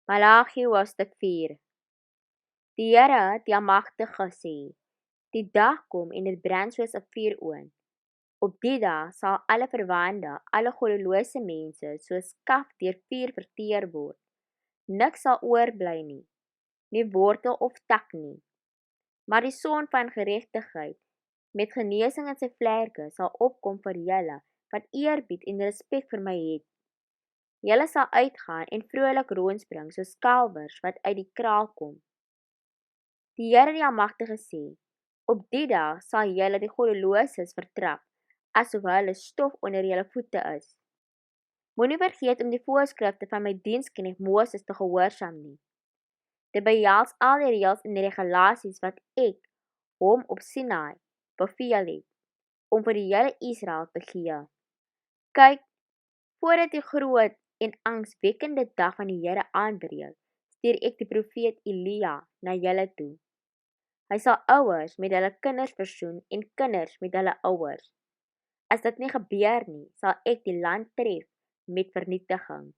Maleagi hoofstuk 4. Die Here, die Almagtige gesê, die dag kom en dit brand soos 'n vuuroond. Op die dag sal alle verwande, alle goddelose mense soos kaf deur vuur verteer word. Niks sal oorbly nie wortel of tak nie. Maar die son van geregtigheid, met genesing in sy vlerke, sal opkom vir julle wat eerbied en respek vir my het. Julle sal uitgaan en vrolik rondspring soos kalwers wat uit die kraal kom. Die Here die Almagtige sê, op die dag sal julle die goddeloses vertrap, asof hulle stof onder julle voete is. Moenie vergeet om die voorskrifte van my diensknegt Moses te gehoorsaam nie. Dit behels al die reëls en die regulasies wat ek hom op Sinaï beveel het, om vir die hele Israel te gee. Kyk, voordat die groot en angswekkende dag van die Here aanbreek, stuur ek die profeet Elia na julle toe. Hy sal ouers met hulle kinders versoen en kinders met hulle ouers. As dit nie gebeur nie, sal ek die land tref met vernietiging.